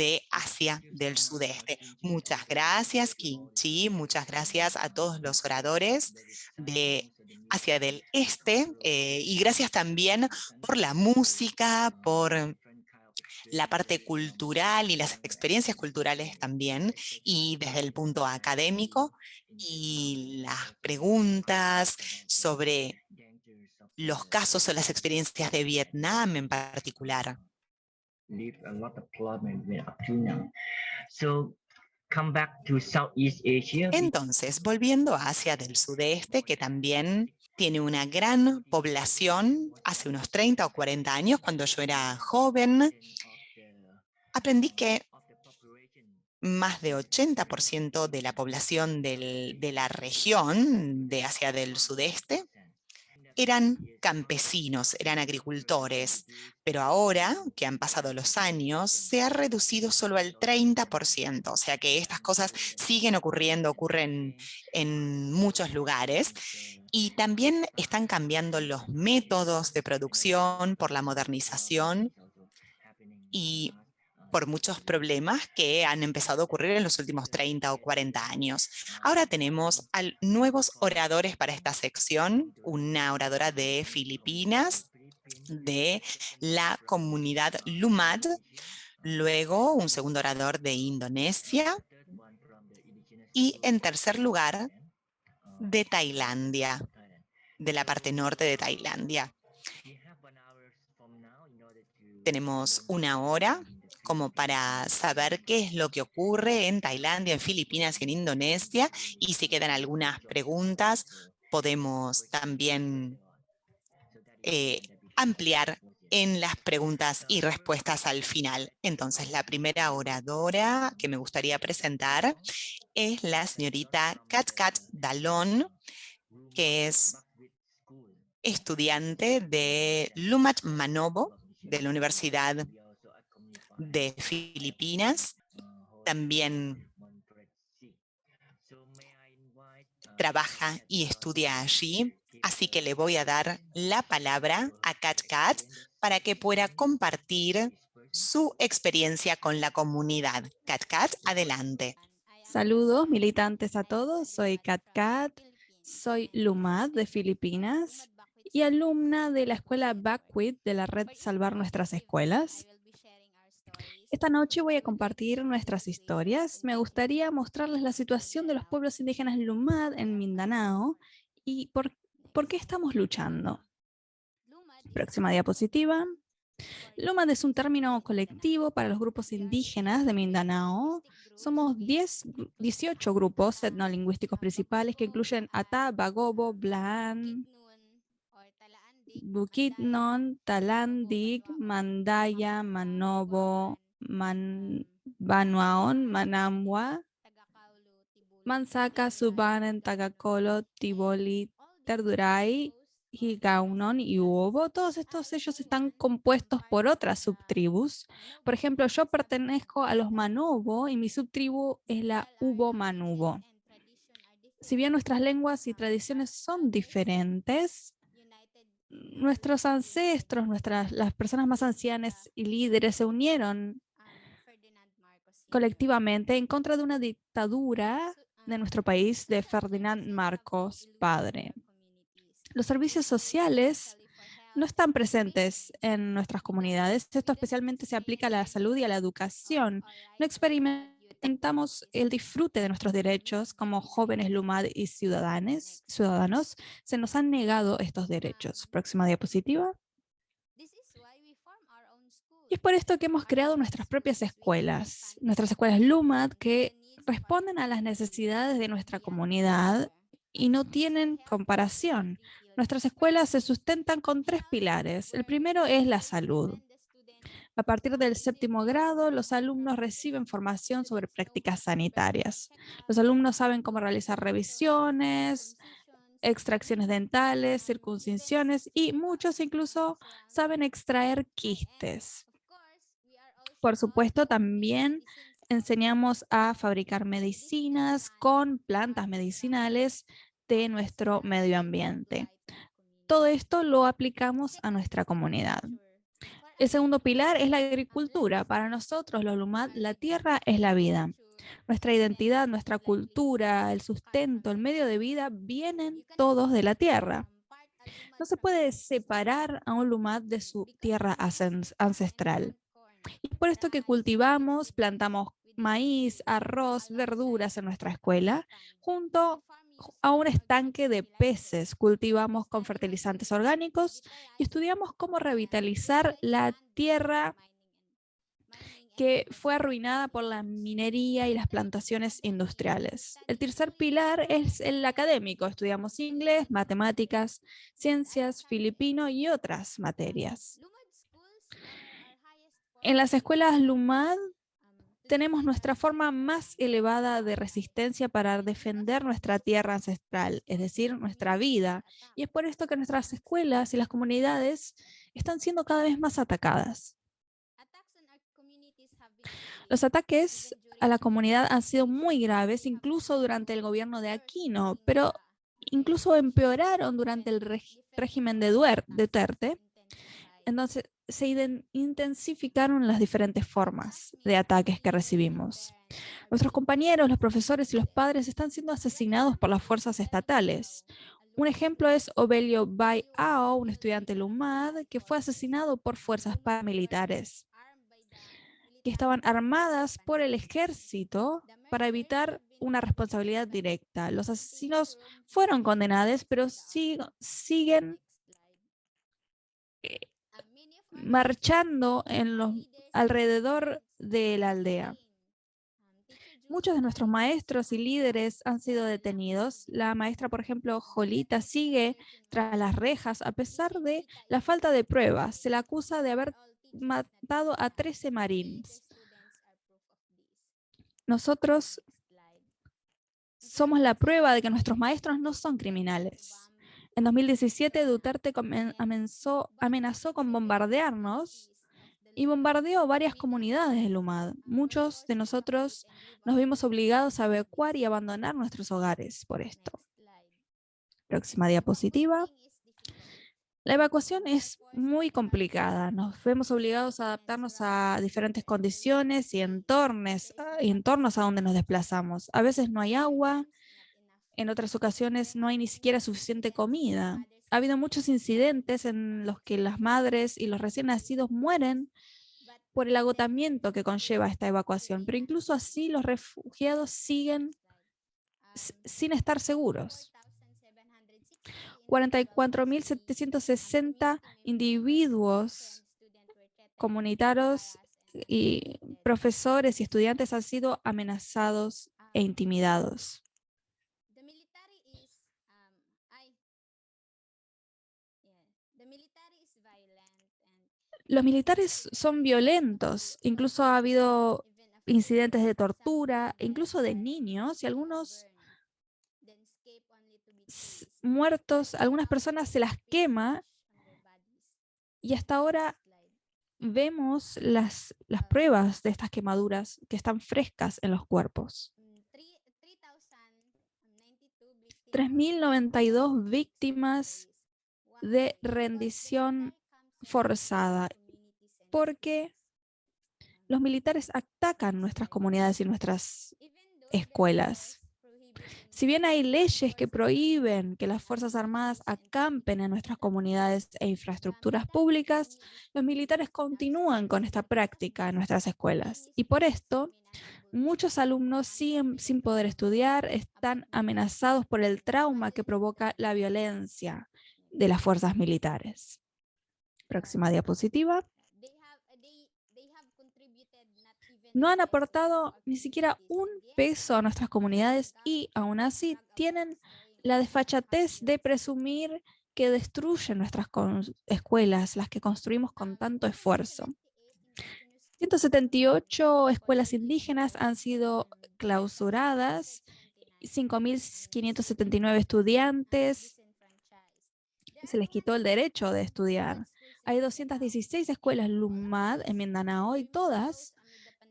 de Asia del Sudeste. Muchas gracias, Kim Chi, muchas gracias a todos los oradores de Asia del Este, y gracias también por la música, por la parte cultural y las experiencias culturales también, y desde el punto académico, y las preguntas sobre los casos o las experiencias de Vietnam en particular. Entonces, volviendo a Asia del Sudeste, que también tiene una gran población, hace unos 30 o 40 años, cuando yo era joven, aprendí que más de 80% de la población de la región de Asia del Sudeste eran campesinos, eran agricultores, pero ahora que han pasado los años, se ha reducido solo al 30%, o sea que estas cosas siguen ocurriendo, ocurren en muchos lugares, y también están cambiando los métodos de producción por la modernización y por muchos problemas que han empezado a ocurrir en los últimos 30 o 40 años. Ahora tenemos nuevos oradores para esta sección, una oradora de Filipinas, de la comunidad Lumad, luego un segundo orador de Indonesia y en tercer lugar de Tailandia, de la parte norte de Tailandia. Tenemos una hora como para saber qué es lo que ocurre en Tailandia, en Filipinas y en Indonesia, y si quedan algunas preguntas, podemos también ampliar en las preguntas y respuestas al final. Entonces, la primera oradora que me gustaría presentar es la señorita Kat Dalon, que es estudiante de Lumat Manobo, de la Universidad de Filipinas. También trabaja y estudia allí, así que le voy a dar la palabra a Kat para que pueda compartir su experiencia con la comunidad. Kat, adelante. Saludos militantes a todos, soy Kat, soy Lumad de Filipinas y alumna de la escuela Backwit de la red Salvar Nuestras Escuelas. Esta noche voy a compartir nuestras historias. Me gustaría mostrarles la situación de los pueblos indígenas Lumad en Mindanao y por qué estamos luchando. Próxima diapositiva. Lumad es un término colectivo para los grupos indígenas de Mindanao. Somos 18 grupos etnolingüísticos principales que incluyen Ata, Bagobo, Blaan, Bukidnon, Talandig, Mandaya, Manobo, Banuaon, Manamwa, Mansaka, Subanen, Tagacolo, Tiboli, Terduray, Higaunon y Uobo. Todos estos ellos están compuestos por otras subtribus. Por ejemplo, yo pertenezco a los Manobo y mi subtribu es la Ubo Manubo. Si bien nuestras lenguas y tradiciones son diferentes, nuestros ancestros, las personas más ancianas y líderes se unieron colectivamente en contra de una dictadura de nuestro país de Ferdinand Marcos padre. Los servicios sociales no están presentes en nuestras comunidades. Esto especialmente se aplica a la salud y a la educación. No experimentamos el disfrute de nuestros derechos como jóvenes Lumad y ciudadanos. Se nos han negado estos derechos. Próxima diapositiva. Y es por esto que hemos creado nuestras propias escuelas Lumad, que responden a las necesidades de nuestra comunidad y no tienen comparación. Nuestras escuelas se sustentan con 3 pilares. El primero es la salud. A partir del 7º grado, los alumnos reciben formación sobre prácticas sanitarias. Los alumnos saben cómo realizar revisiones, extracciones dentales, circuncisiones y muchos incluso saben extraer quistes. Por supuesto, también enseñamos a fabricar medicinas con plantas medicinales de nuestro medio ambiente. Todo esto lo aplicamos a nuestra comunidad. El segundo pilar es la agricultura. Para nosotros, los Lumad, la tierra es la vida. Nuestra identidad, nuestra cultura, el sustento, el medio de vida, vienen todos de la tierra. No se puede separar a un Lumad de su tierra ancestral. Y es por esto que cultivamos, plantamos maíz, arroz, verduras en nuestra escuela, junto a un estanque de peces. Cultivamos con fertilizantes orgánicos y estudiamos cómo revitalizar la tierra que fue arruinada por la minería y las plantaciones industriales. El tercer pilar es el académico. Estudiamos inglés, matemáticas, ciencias, filipino y otras materias. En las escuelas Lumad tenemos nuestra forma más elevada de resistencia para defender nuestra tierra ancestral, es decir, nuestra vida. Y es por esto que nuestras escuelas y las comunidades están siendo cada vez más atacadas. Los ataques a la comunidad han sido muy graves, incluso durante el gobierno de Aquino, pero incluso empeoraron durante el régimen de Duterte. Entonces, se intensificaron las diferentes formas de ataques que recibimos. Nuestros compañeros, los profesores y los padres están siendo asesinados por las fuerzas estatales. Un ejemplo es Obelio Baiao, un estudiante LUMAD, que fue asesinado por fuerzas paramilitares que estaban armadas por el ejército para evitar una responsabilidad directa. Los asesinos fueron condenados, pero siguen marchando alrededor de la aldea. Muchos de nuestros maestros y líderes han sido detenidos. La maestra, por ejemplo, Jolita, sigue tras las rejas a pesar de la falta de pruebas. Se la acusa de haber matado a 13 marines. Nosotros somos la prueba de que nuestros maestros no son criminales. En 2017, Duterte amenazó con bombardearnos y bombardeó varias comunidades de Lumad. Muchos de nosotros nos vimos obligados a evacuar y abandonar nuestros hogares por esto. Próxima diapositiva. La evacuación es muy complicada. Nos vemos obligados a adaptarnos a diferentes condiciones y entornos a donde nos desplazamos. A veces no hay agua, en otras ocasiones no hay ni siquiera suficiente comida. Ha habido muchos incidentes en los que las madres y los recién nacidos mueren por el agotamiento que conlleva esta evacuación, pero incluso así los refugiados siguen sin estar seguros. 44.760 individuos comunitarios y profesores y estudiantes han sido amenazados e intimidados. Los militares son violentos, incluso ha habido incidentes de tortura, incluso de niños, y algunos muertos, algunas personas se las quema, y hasta ahora vemos las pruebas de estas quemaduras que están frescas en los cuerpos. 3.092 víctimas de rendición forzada, porque los militares atacan nuestras comunidades y nuestras escuelas. Si bien hay leyes que prohíben que las Fuerzas Armadas acampen en nuestras comunidades e infraestructuras públicas, los militares continúan con esta práctica en nuestras escuelas. Y por esto, muchos alumnos siguen sin poder estudiar, están amenazados por el trauma que provoca la violencia de las fuerzas militares. Próxima diapositiva. No han aportado ni siquiera un peso a nuestras comunidades y aún así tienen la desfachatez de presumir que destruyen nuestras escuelas, las que construimos con tanto esfuerzo. 178 escuelas indígenas han sido clausuradas, 5.579 estudiantes se les quitó el derecho de estudiar. Hay 216 escuelas LUMAD en Mindanao y todas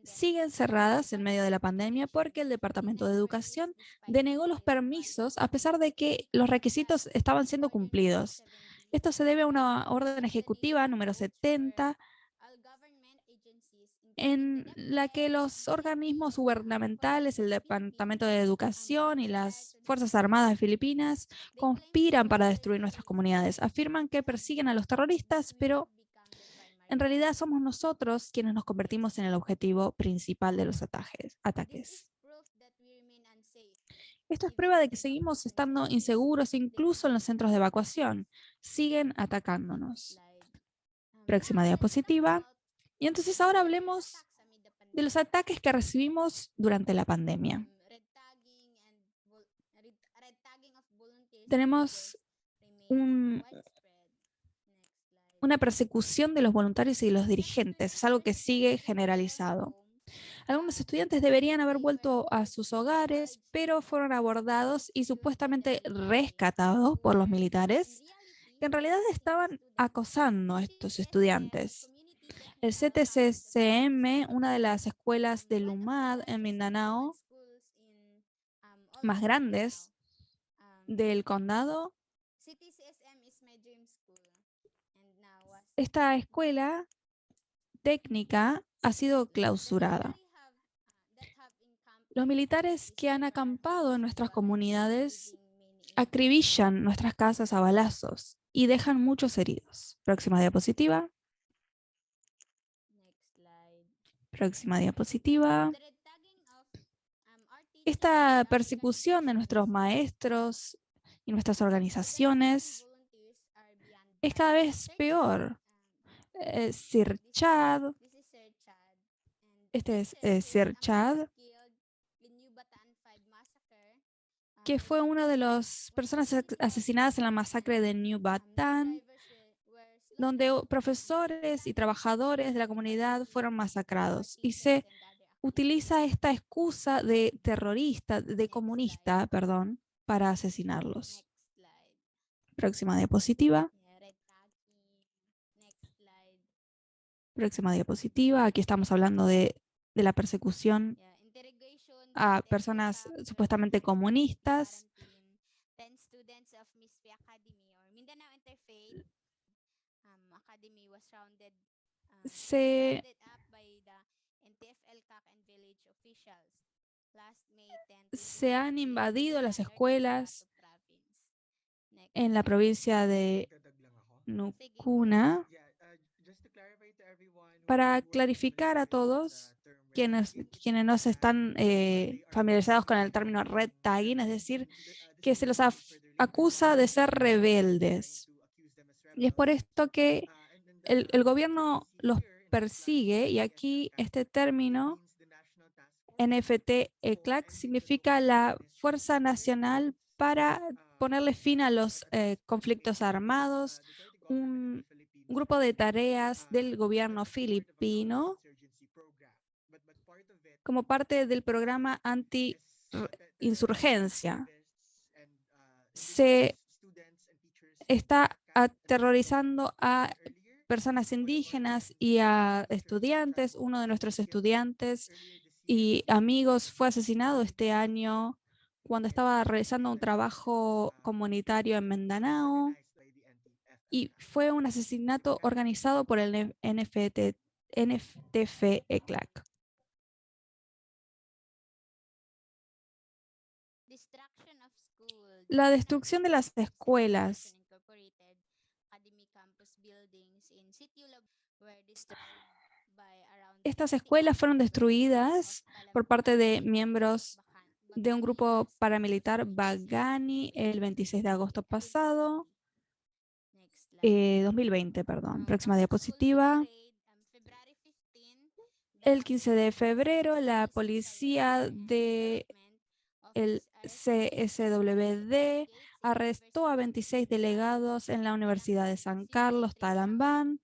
siguen cerradas en medio de la pandemia porque el Departamento de Educación denegó los permisos a pesar de que los requisitos estaban siendo cumplidos. Esto se debe a una orden ejecutiva número 70 en la que los organismos gubernamentales, el Departamento de Educación y las Fuerzas Armadas de Filipinas conspiran para destruir nuestras comunidades. Afirman que persiguen a los terroristas, pero en realidad somos nosotros quienes nos convertimos en el objetivo principal de los ataques. Esto es prueba de que seguimos estando inseguros incluso en los centros de evacuación. Siguen atacándonos. Próxima diapositiva. Y entonces ahora hablemos de los ataques que recibimos durante la pandemia. Tenemos una persecución de los voluntarios y de los dirigentes. Es algo que sigue generalizado. Algunos estudiantes deberían haber vuelto a sus hogares, pero fueron abordados y supuestamente rescatados por los militares, que en realidad estaban acosando a estos estudiantes. El CTCCM, una de las escuelas de Lumad en Mindanao más grandes del condado, esta escuela técnica ha sido clausurada. Los militares que han acampado en nuestras comunidades acribillan nuestras casas a balazos y dejan muchos heridos. Próxima diapositiva. Próxima diapositiva. Esta persecución de nuestros maestros y nuestras organizaciones es cada vez peor. Sir Chad, este es Sir Chad, que fue una de las personas asesinadas en la masacre de New Bataan, donde profesores y trabajadores de la comunidad fueron masacrados. Y se utiliza esta excusa de comunista, para asesinarlos. Próxima diapositiva. Próxima diapositiva. Aquí estamos hablando de la persecución a personas supuestamente comunistas. Se han invadido las escuelas en la provincia de Nukuna. Para clarificar a todos quienes no están familiarizados con el término red tagging, es decir, que se los acusa de ser rebeldes. Y es por esto que el gobierno los persigue, y aquí este término NFT-ECLAC significa la Fuerza Nacional para ponerle fin a los conflictos armados, un grupo de tareas del gobierno filipino como parte del programa anti-insurgencia. Se está aterrorizando a personas indígenas y a estudiantes. Uno de nuestros estudiantes y amigos fue asesinado este año cuando estaba realizando un trabajo comunitario en Mindanao, y fue un asesinato organizado por el NFTF-ECLAC. La destrucción de las escuelas. Estas escuelas fueron destruidas por parte de miembros de un grupo paramilitar Bagani el 26 de agosto pasado, 2020, perdón. Próxima diapositiva. El 15 de febrero, la policía de el CSWD arrestó a 26 delegados en la Universidad de San Carlos, Talambán,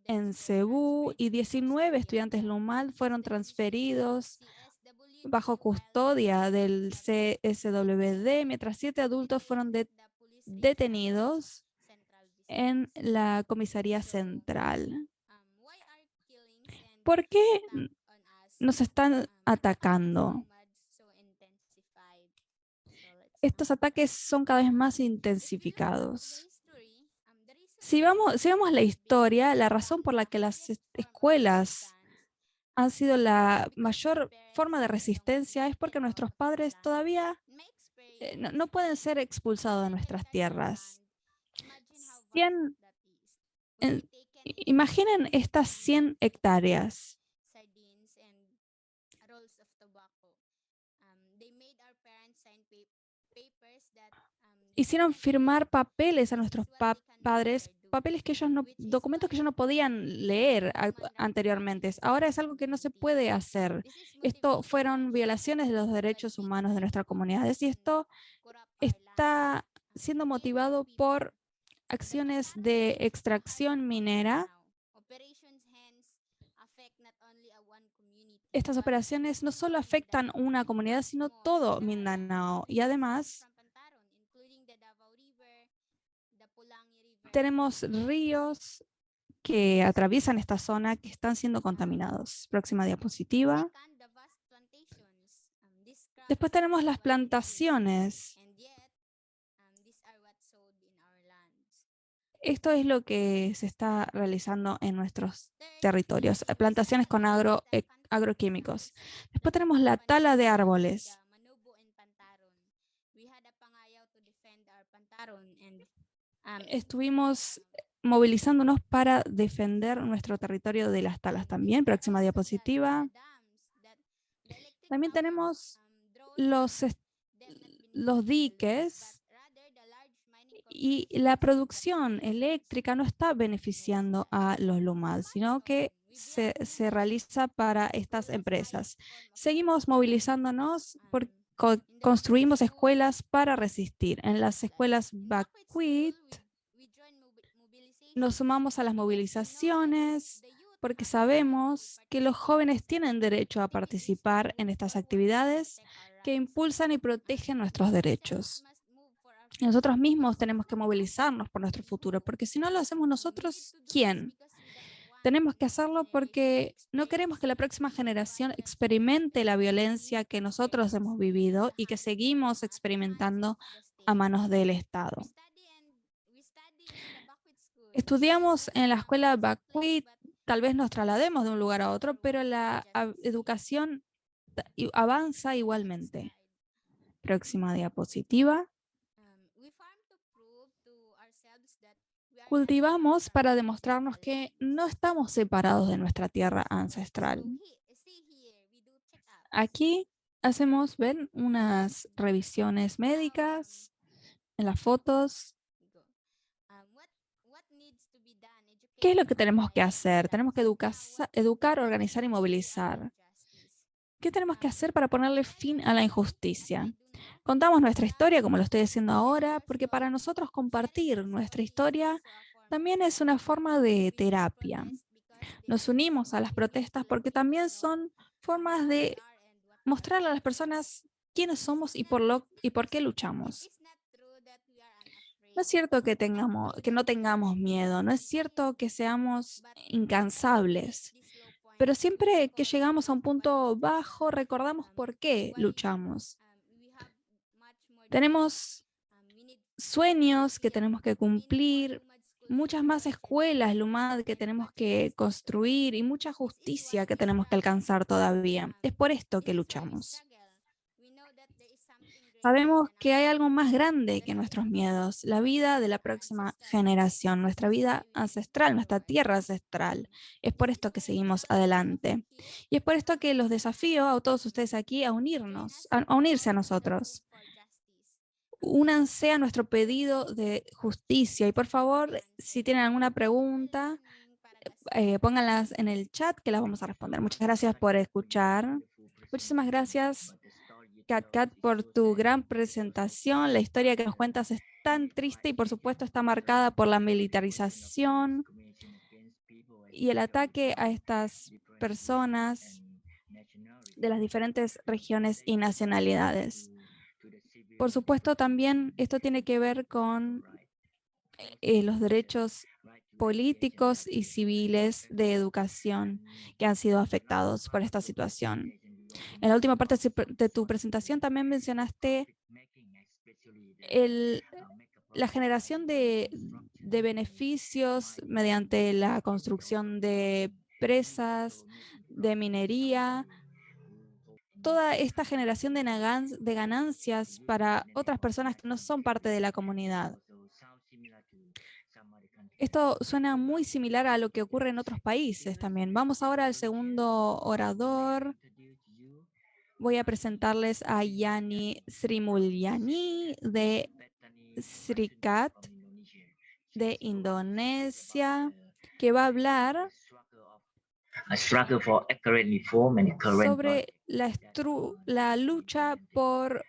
en Cebú, y 19 estudiantes Lumad fueron transferidos bajo custodia del CSWD, mientras 7 adultos fueron detenidos en la comisaría central. ¿Por qué nos están atacando? Estos ataques son cada vez más intensificados. Si vemos la historia, la razón por la que las escuelas han sido la mayor forma de resistencia es porque nuestros padres todavía no pueden ser expulsados de nuestras tierras. 100, eh, imaginen estas 100 hectáreas. Hicieron firmar papeles a nuestros padres, papeles que ellos no, documentos que ellos no podían leer anteriormente. Ahora es algo que no se puede hacer. Esto fueron violaciones de los derechos humanos de nuestras comunidades y esto está siendo motivado por acciones de extracción minera. Estas operaciones no solo afectan una comunidad, sino todo Mindanao. Y además, tenemos ríos que atraviesan esta zona que están siendo contaminados. Próxima diapositiva. Después tenemos las plantaciones. Esto es lo que se está realizando en nuestros territorios, plantaciones con agroquímicos. Después tenemos la tala de árboles. Estuvimos movilizándonos para defender nuestro territorio de las talas también. Próxima diapositiva. También tenemos los diques, y la producción eléctrica no está beneficiando a los LUMAD, sino que se realiza para estas empresas. Seguimos movilizándonos porque construimos escuelas para resistir. En las escuelas Bakwit nos sumamos a las movilizaciones porque sabemos que los jóvenes tienen derecho a participar en estas actividades que impulsan y protegen nuestros derechos. Nosotros mismos tenemos que movilizarnos por nuestro futuro, porque si no lo hacemos nosotros, ¿quién? Tenemos que hacerlo porque no queremos que la próxima generación experimente la violencia que nosotros hemos vivido y que seguimos experimentando a manos del Estado. Estudiamos en la escuela Bakwit, tal vez nos traslademos de un lugar a otro, pero la educación avanza igualmente. Próxima diapositiva. Cultivamos para demostrarnos que no estamos separados de nuestra tierra ancestral. Aquí hacemos, ven, unas revisiones médicas en las fotos. ¿Qué es lo que tenemos que hacer? Tenemos que educar, organizar y movilizar. ¿Qué tenemos que hacer para ponerle fin a la injusticia? Contamos nuestra historia, como lo estoy haciendo ahora, porque para nosotros compartir nuestra historia también es una forma de terapia. Nos unimos a las protestas porque también son formas de mostrarle a las personas quiénes somos y por qué luchamos. No es cierto que no tengamos miedo, no es cierto que seamos incansables, pero siempre que llegamos a un punto bajo, recordamos por qué luchamos. Tenemos sueños que tenemos que cumplir, muchas más escuelas, LUMAD, que tenemos que construir y mucha justicia que tenemos que alcanzar todavía. Es por esto que luchamos. Sabemos que hay algo más grande que nuestros miedos, la vida de la próxima generación, nuestra vida ancestral, nuestra tierra ancestral. Es por esto que seguimos adelante. Y es por esto que los desafío a todos ustedes aquí a unirnos, a unirse a nosotros. Únanse a nuestro pedido de justicia y por favor, si tienen alguna pregunta, pónganlas en el chat que las vamos a responder. Muchas gracias por escuchar. Muchísimas gracias, Kat, por tu gran presentación. La historia que nos cuentas es tan triste y por supuesto está marcada por la militarización y el ataque a estas personas de las diferentes regiones y nacionalidades. Por supuesto, también esto tiene que ver con los derechos políticos y civiles de educación que han sido afectados por esta situación. En la última parte de tu presentación también mencionaste la generación de beneficios mediante la construcción de presas, de minería, toda esta generación de ganancias para otras personas que no son parte de la comunidad. Esto suena muy similar a lo que ocurre en otros países también. Vamos ahora al segundo orador. Voy a presentarles a Yani Srimulyani de Serikat de Indonesia, que va a hablar sobre la lucha por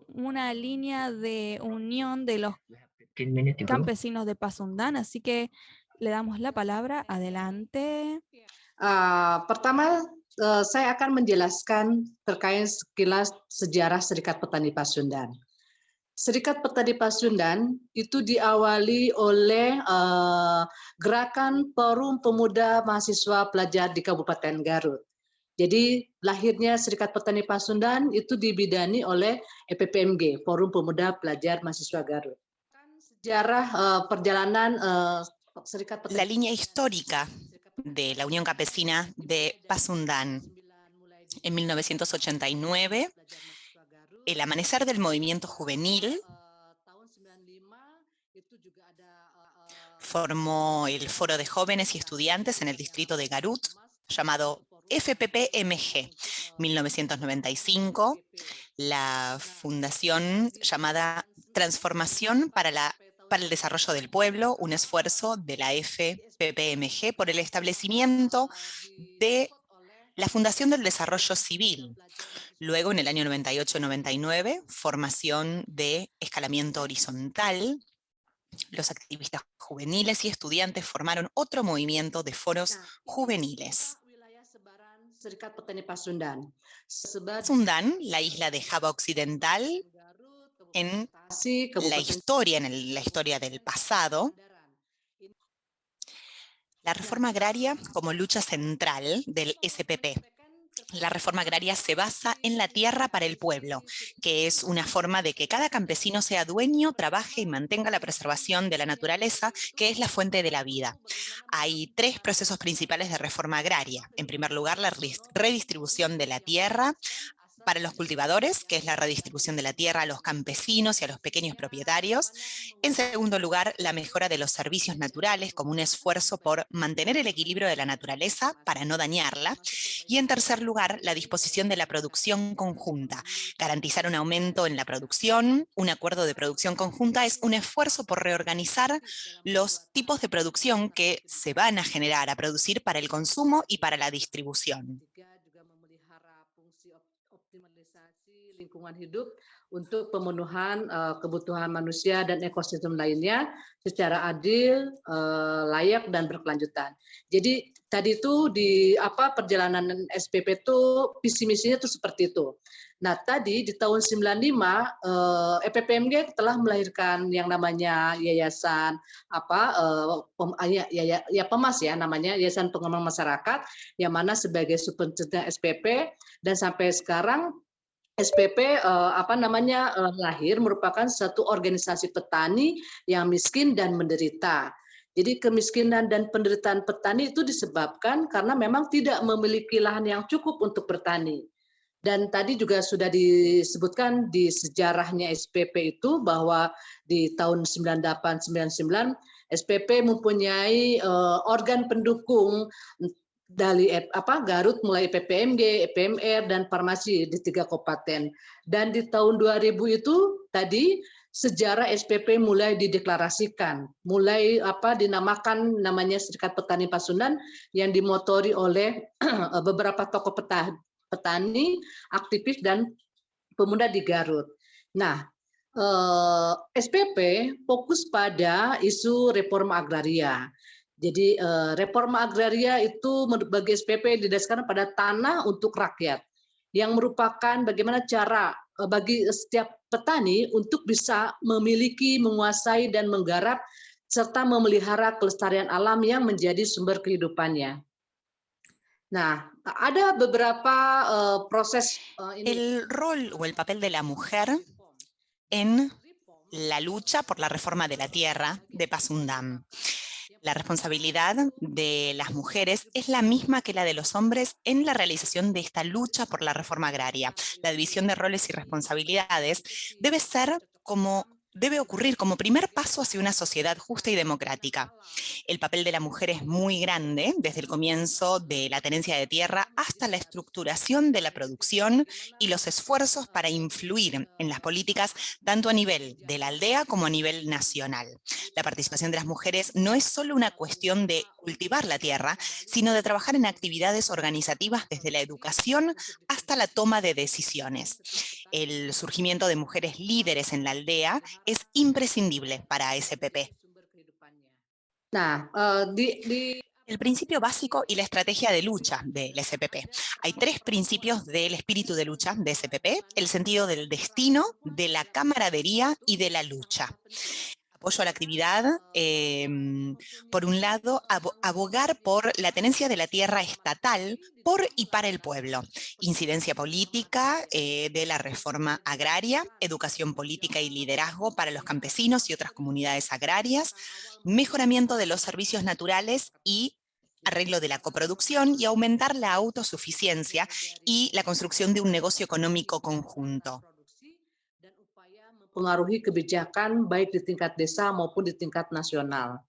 una línea de unión de los campesinos de Pasundan. Así que le damos la palabra. Adelante. Pertama, saya akan menjelaskan terkait sekilas sejarah Serikat Petani Pasundan. Serikat Petani Pasundan itu diawali oleh gerakan Forum Pemuda Mahasiswa Pelajar di Kabupaten Garut. Jadi lahirnya Serikat Petani Pasundan itu dibidani oleh EPPMG, Forum Pemuda Pelajar Mahasiswa Garut. Sejarah perjalanan Serikat Petani. La línea histórica de la Unión Campesina de Pasundan. En 1989, el amanecer del movimiento juvenil formó el Foro de Jóvenes y Estudiantes en el distrito de Garut, llamado FPPMG. 1995, la fundación llamada Transformación para el Desarrollo del Pueblo, un esfuerzo de la FPPMG por el establecimiento de la Fundación del Desarrollo Civil. Luego, en el año 98-99, formación de escalamiento horizontal. Los activistas juveniles y estudiantes formaron otro movimiento de foros juveniles. Pasundan, la isla de Java Occidental, en la historia del pasado, la reforma agraria como lucha central del SPP. La reforma agraria se basa en la tierra para el pueblo, que es una forma de que cada campesino sea dueño, trabaje y mantenga la preservación de la naturaleza, que es la fuente de la vida. Hay tres procesos principales de reforma agraria. En primer lugar, la redistribución de la tierra para los cultivadores, que es la redistribución de la tierra a los campesinos y a los pequeños propietarios. En segundo lugar, la mejora de los servicios naturales como un esfuerzo por mantener el equilibrio de la naturaleza para no dañarla. Y en tercer lugar, la disposición de la producción conjunta. Garantizar un aumento en la producción. Un acuerdo de producción conjunta es un esfuerzo por reorganizar los tipos de producción que se van a generar, a producir para el consumo y para la distribución. Lingkungan hidup untuk pemenuhan kebutuhan manusia dan ekosistem lainnya secara adil, layak dan berkelanjutan. Jadi tadi itu di perjalanan SPP itu visi misinya itu seperti itu. Nah, tadi di tahun 95 EPPMG telah melahirkan yang namanya yayasan PEMAS ya namanya, Yayasan Pengembangan Masyarakat, yang mana sebagai subpencedah SPP, dan sampai sekarang SPP lahir merupakan satu organisasi petani yang miskin dan menderita. Jadi kemiskinan dan penderitaan petani itu disebabkan karena memang tidak memiliki lahan yang cukup untuk bertani. Dan tadi juga sudah disebutkan di sejarahnya SPP itu bahwa di tahun 98-99 SPP mempunyai organ pendukung dari Garut, mulai PPMG, EPMR, dan farmasi di 3 kabupaten. Dan di tahun 2000 itu tadi sejarah SPP mulai dideklarasikan, mulai dinamakan namanya Serikat Petani Pasundan yang dimotori oleh beberapa tokoh petani, aktivis, dan pemuda di Garut. Nah, SPP fokus pada isu reforma agraria. Jadi reforma agraria itu bagi SPP didasarkan pada tanah untuk rakyat, yang merupakan bagaimana cara bagi setiap petani untuk bisa memiliki, menguasai, dan menggarap, serta memelihara kelestarian alam yang menjadi sumber kehidupannya. Nah, ada beberapa proses el rol o el papel de la mujer en la lucha por la reforma de la tierra de Pasundan. La responsabilidad de las mujeres es la misma que la de los hombres en la realización de esta lucha por la reforma agraria. La división de roles y responsabilidades debe ocurrir como primer paso hacia una sociedad justa y democrática. El papel de la mujer es muy grande, desde el comienzo de la tenencia de tierra hasta la estructuración de la producción y los esfuerzos para influir en las políticas tanto a nivel de la aldea como a nivel nacional. La participación de las mujeres no es solo una cuestión de cultivar la tierra, sino de trabajar en actividades organizativas desde la educación hasta la toma de decisiones. El surgimiento de mujeres líderes en la aldea es imprescindible para SPP. Nah, El principio básico y la estrategia de lucha del SPP. Hay 3 principios del espíritu de lucha de SPP: el sentido del destino, de la camaradería y de la lucha. Apoyo a la actividad, por un lado, abogar por la tenencia de la tierra estatal por y para el pueblo, incidencia política de la reforma agraria, educación política y liderazgo para los campesinos y otras comunidades agrarias, mejoramiento de los servicios naturales y arreglo de la coproducción y aumentar la autosuficiencia y la construcción de un negocio económico conjunto. mempengaruhi kebijakan baik di tingkat desa maupun di tingkat nasional.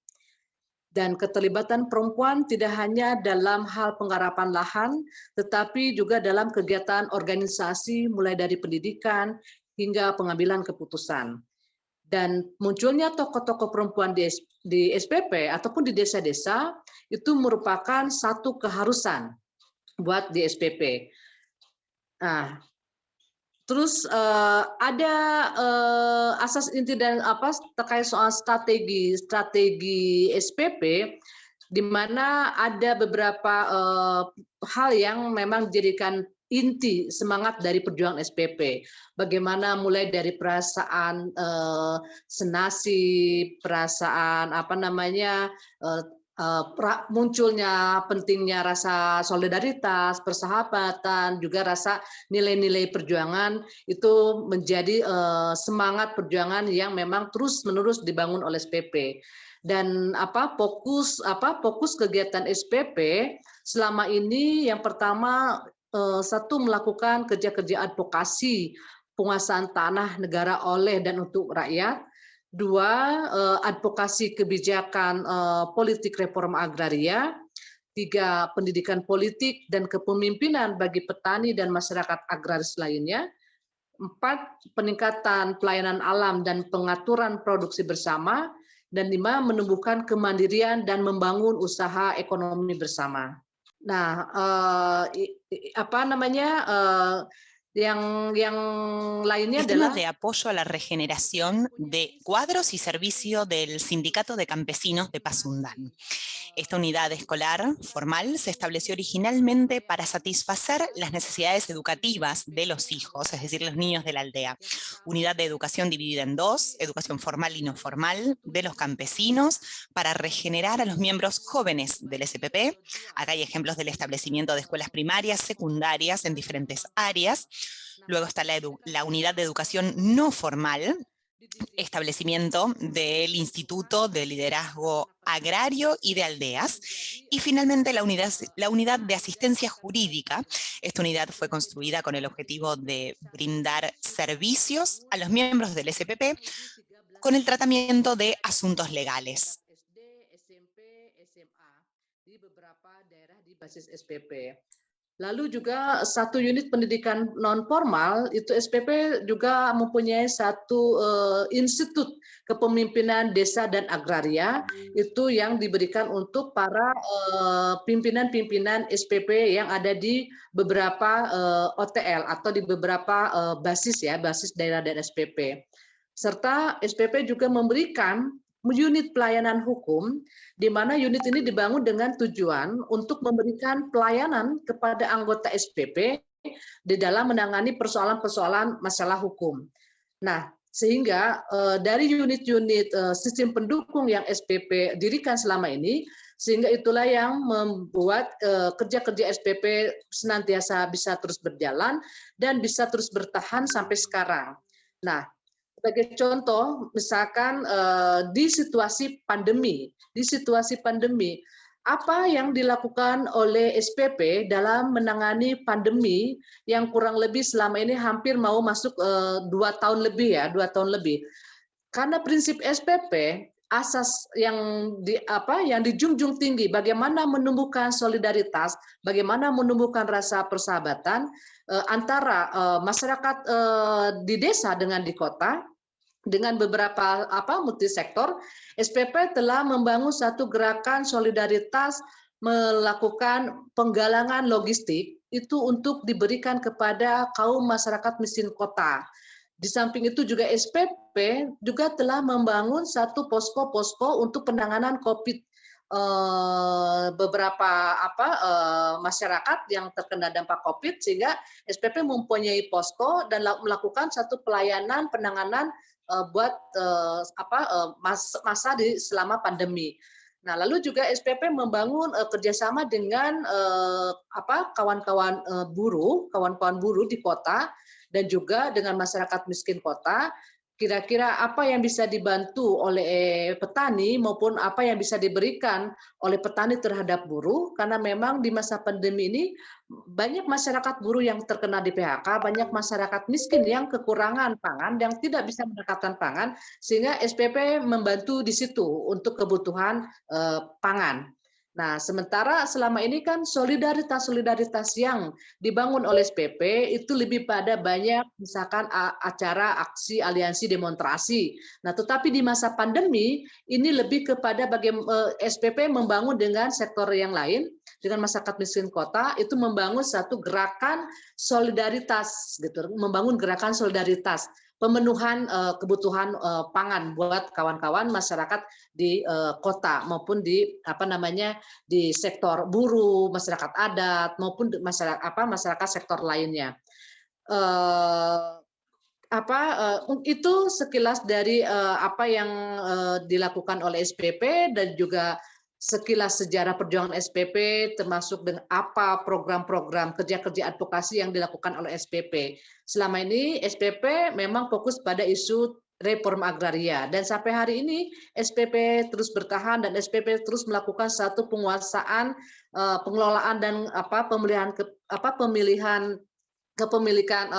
Dan keterlibatan perempuan tidak hanya dalam hal penggarapan lahan, tetapi juga dalam kegiatan organisasi mulai dari pendidikan hingga pengambilan keputusan. Dan munculnya tokoh-tokoh perempuan di SPP ataupun di desa-desa itu merupakan satu keharusan buat di SPP. Nah, terus ada asas inti dan terkait soal strategi SPP, di mana ada beberapa hal yang memang dijadikan inti semangat dari perjuangan SPP. Bagaimana mulai dari perasaan senasi, perasaan munculnya pentingnya rasa solidaritas, persahabatan, juga rasa nilai-nilai perjuangan itu menjadi semangat perjuangan yang memang terus-menerus dibangun oleh SPP. Dan fokus kegiatan SPP selama ini yang pertama satu, melakukan kerja-kerja advokasi penguasaan tanah negara oleh dan untuk rakyat. 2, advokasi kebijakan politik reforma agraria. 3, pendidikan politik dan kepemimpinan bagi petani dan masyarakat agraris lainnya. 4, peningkatan pelayanan alam dan pengaturan produksi bersama. Dan 5, menumbuhkan kemandirian dan membangun usaha ekonomi bersama. Nah, yang lainnya Sistemas adalah de apoyo a la regeneración de cuadros y servicio del Sindicato de Campesinos de Pasundan. Esta unidad escolar formal se estableció originalmente para satisfacer las necesidades educativas de los hijos, es decir, los niños de la aldea. Unidad de educación dividida en 2, educación formal y no formal, de los campesinos, para regenerar a los miembros jóvenes del SPP. Acá hay ejemplos del establecimiento de escuelas primarias, secundarias en diferentes áreas. Luego está la unidad de educación no formal, establecimiento del Instituto de Liderazgo Agrario y de Aldeas, y finalmente la unidad de asistencia jurídica. Esta unidad fue construida con el objetivo de brindar servicios a los miembros del SPP con el tratamiento de asuntos legales. Lalu juga satu unit pendidikan non formal itu SPP juga mempunyai satu institut kepemimpinan desa dan agraria itu yang diberikan untuk para pimpinan-pimpinan SPP yang ada di beberapa OTL atau di beberapa basis daerah-daerah SPP. Serta SPP juga memberikan unit pelayanan hukum, di mana unit ini dibangun dengan tujuan untuk memberikan pelayanan kepada anggota SPP di dalam menangani persoalan-persoalan masalah hukum. Nah, sehingga dari unit-unit sistem pendukung yang SPP dirikan selama ini, sehingga itulah yang membuat kerja-kerja SPP senantiasa bisa terus berjalan dan bisa terus bertahan sampai sekarang. Nah, Sebagai contoh, misalkan di situasi pandemi, apa yang dilakukan oleh SPP dalam menangani pandemi yang kurang lebih selama ini hampir mau masuk 2 tahun lebih ya, 2 tahun lebih. Karena prinsip SPP, asas yang dijunjung tinggi, bagaimana menumbuhkan solidaritas, bagaimana menumbuhkan rasa persahabatan antara masyarakat di desa dengan di kota, dengan beberapa multisektor. SPP telah membangun satu gerakan solidaritas, melakukan penggalangan logistik itu untuk diberikan kepada kaum masyarakat miskin kota. Di samping itu juga SPP juga telah membangun satu posko-posko untuk penanganan COVID beberapa masyarakat yang terkena dampak COVID, sehingga SPP mempunyai posko dan melakukan satu pelayanan penanganan buat masa selama pandemi. Nah, lalu juga SPP membangun kerjasama dengan kawan-kawan buruh di kota dan juga dengan masyarakat miskin kota. Kira-kira apa yang bisa dibantu oleh petani maupun apa yang bisa diberikan oleh petani terhadap buruh, karena memang di masa pandemi ini banyak masyarakat buruh yang terkena di PHK, banyak masyarakat miskin yang kekurangan pangan, yang tidak bisa mendapatkan pangan, sehingga SPP membantu di situ untuk kebutuhan pangan. Nah, sementara selama ini kan solidaritas yang dibangun oleh SPP itu lebih pada banyak misalkan acara, aksi, aliansi, demonstrasi. Nah, tetapi di masa pandemi ini lebih kepada bagaimana SPP membangun dengan sektor yang lain, dengan masyarakat miskin kota, itu membangun satu gerakan solidaritas, gitu, membangun gerakan solidaritas, pemenuhan kebutuhan pangan buat kawan-kawan masyarakat di kota maupun di di sektor buruh, masyarakat adat maupun masyarakat sektor lainnya. Itu sekilas dari apa yang dilakukan oleh SPP dan juga sekilas sejarah perjuangan SPP, termasuk dengan apa program-program kerja-kerja advokasi yang dilakukan oleh SPP. Selama ini SPP memang fokus pada isu reform agraria, dan sampai hari ini SPP terus bertahan dan SPP terus melakukan satu penguasaan, pengelolaan dan pemilihan kepemilikan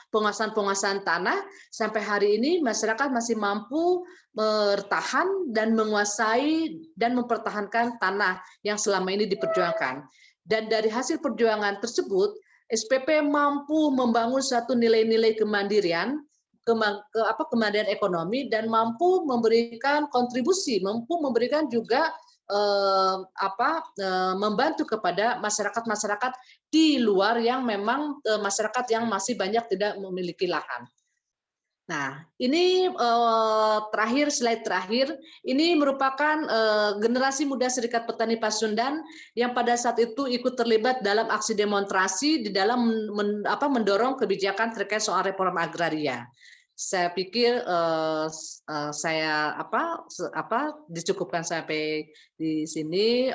penguasaan tanah. Sampai hari ini masyarakat masih mampu bertahan dan menguasai dan mempertahankan tanah yang selama ini diperjuangkan. Dan dari hasil perjuangan tersebut, SPP mampu membangun satu nilai-nilai kemandirian, kemandirian ekonomi, dan mampu memberikan kontribusi, mampu memberikan juga membantu kepada masyarakat-masyarakat di luar yang memang masyarakat yang masih banyak tidak memiliki lahan. Nah, ini slide terakhir, ini merupakan generasi muda Serikat Petani Pasundan yang pada saat itu ikut terlibat dalam aksi demonstrasi di dalam mendorong kebijakan terkait soal reform agraria. Saya pikir saya dicukupkan sampai di sini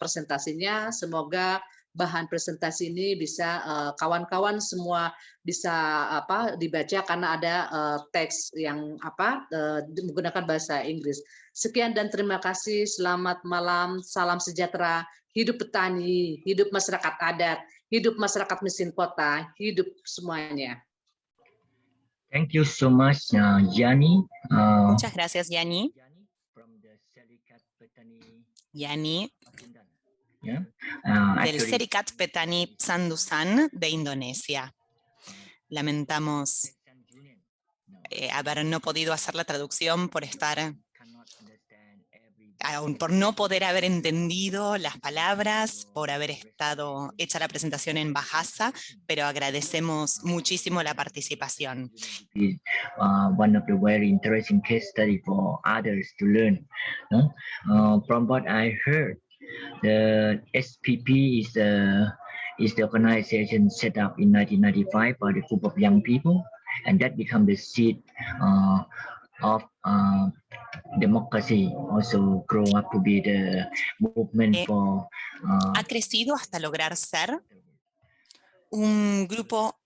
presentasinya. Semoga bahan presentasi ini bisa kawan-kawan semua bisa dibaca karena ada teks yang menggunakan bahasa Inggris. Sekian dan terima kasih. Selamat malam, salam sejahtera, hidup petani, hidup masyarakat adat, hidup masyarakat miskin kota, hidup semuanya. Thank you so much, Yani. Muchas gracias, Yani. Yani, del Serikat Petani Sandusan de Indonesia. Lamentamos haber no podido hacer la traducción por no poder haber entendido las palabras, por haber estado hecha la presentación en Bahasa, pero agradecemos muchísimo la participación. One of the very interesting case study for others to learn. From what I heard, the SPP is the organization set up in 1995 by the group of young people, and that become the seed of democracy, also grow up to be the movement for ha crecido hasta lograr ser un grupo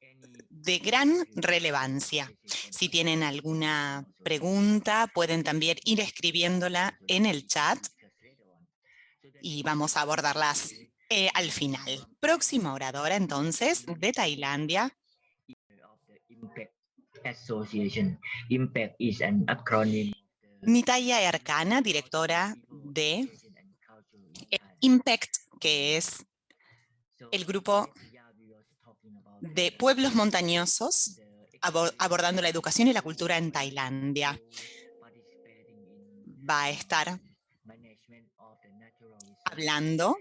de gran relevancia. Si tienen alguna pregunta, pueden también ir escribiéndola en el chat y vamos a abordarlas al final. Próxima oradora, entonces, de Tailandia. Association. Impact is an acronym. Nitaya Ercana, directora de Impact, que es el grupo de pueblos montañosos abordando la educación y la cultura en Tailandia. Va a estar hablando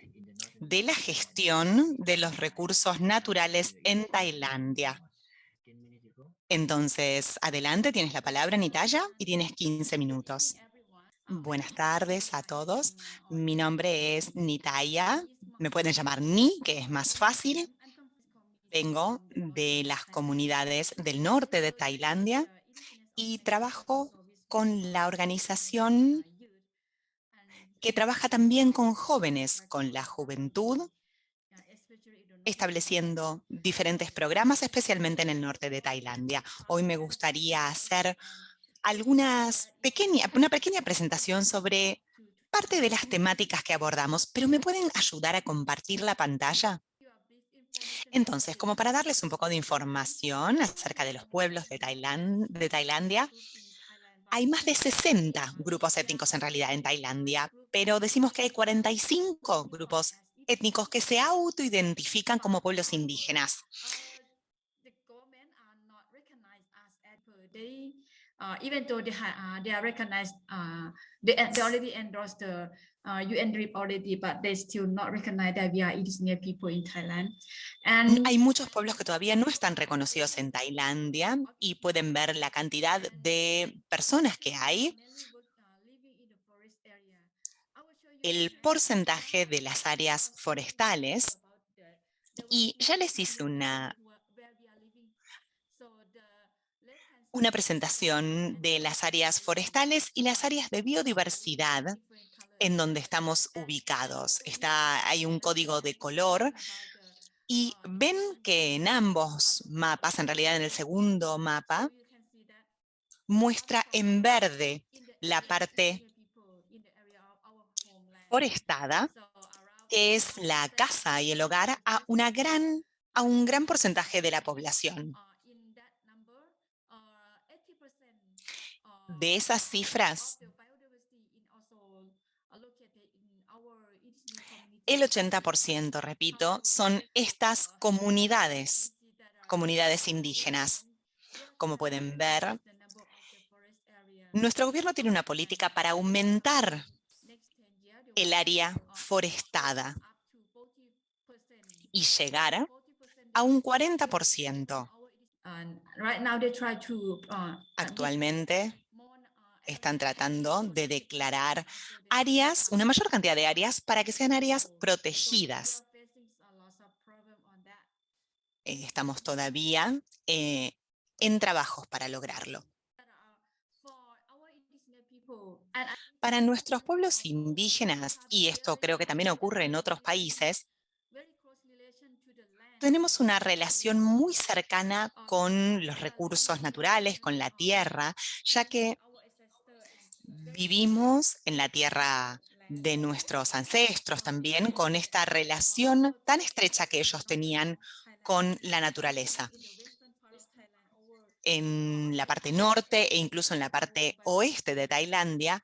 de la gestión de los recursos naturales en Tailandia. Entonces, adelante, tienes la palabra, Nitaya, y tienes 15 minutos. Buenas tardes a todos. Mi nombre es Nitaya. Me pueden llamar Ni, que es más fácil. Vengo de las comunidades del norte de Tailandia y trabajo con la organización que trabaja también con jóvenes, con la juventud, estableciendo diferentes programas, especialmente en el norte de Tailandia. Hoy me gustaría hacer una pequeña presentación sobre parte de las temáticas que abordamos, pero ¿me pueden ayudar a compartir la pantalla? Entonces, como para darles un poco de información acerca de los pueblos de Tailandia, hay más de 60 grupos étnicos en realidad en Tailandia, pero decimos que hay 45 grupos étnicos que se autoidentifican como pueblos indígenas. Even though they are recognized, they already endorsed the UNDRIP already, but they still not recognize that we are indigenous people in Thailand. Hay muchos pueblos que todavía no están reconocidos en Tailandia y pueden ver la cantidad de personas que hay, el porcentaje de las áreas forestales, y ya les hice una presentación de las áreas forestales y las áreas de biodiversidad en donde estamos ubicados. Hay un código de color y ven que en ambos mapas, en realidad en el segundo mapa, muestra en verde la parte forestada, que es la casa y el hogar a un gran porcentaje de la población. De esas cifras, el 80%, repito, son estas comunidades indígenas. Como pueden ver, nuestro gobierno tiene una política para aumentar el área forestada y llegar a un 40%. Actualmente están tratando de declarar áreas, una mayor cantidad de áreas, para que sean áreas protegidas. Estamos todavía en trabajos para lograrlo. Para nuestros pueblos indígenas, y esto creo que también ocurre en otros países, tenemos una relación muy cercana con los recursos naturales, con la tierra, ya que vivimos en la tierra de nuestros ancestros también, con esta relación tan estrecha que ellos tenían con la naturaleza. En la parte norte e incluso en la parte oeste de Tailandia,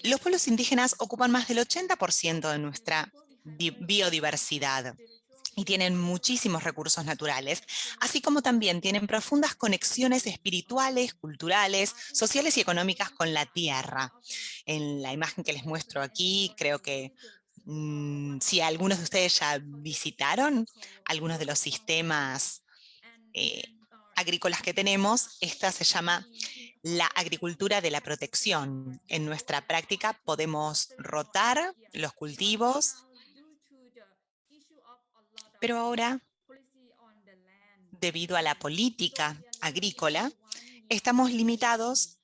los pueblos indígenas ocupan más del 80% de nuestra biodiversidad y tienen muchísimos recursos naturales, así como también tienen profundas conexiones espirituales, culturales, sociales y económicas con la tierra. En la imagen que les muestro aquí, creo que si algunos de ustedes ya visitaron algunos de los sistemas agrícolas que tenemos, esta se llama la agricultura de la protección. En nuestra práctica podemos rotar los cultivos, pero ahora, debido a la política agrícola, estamos limitados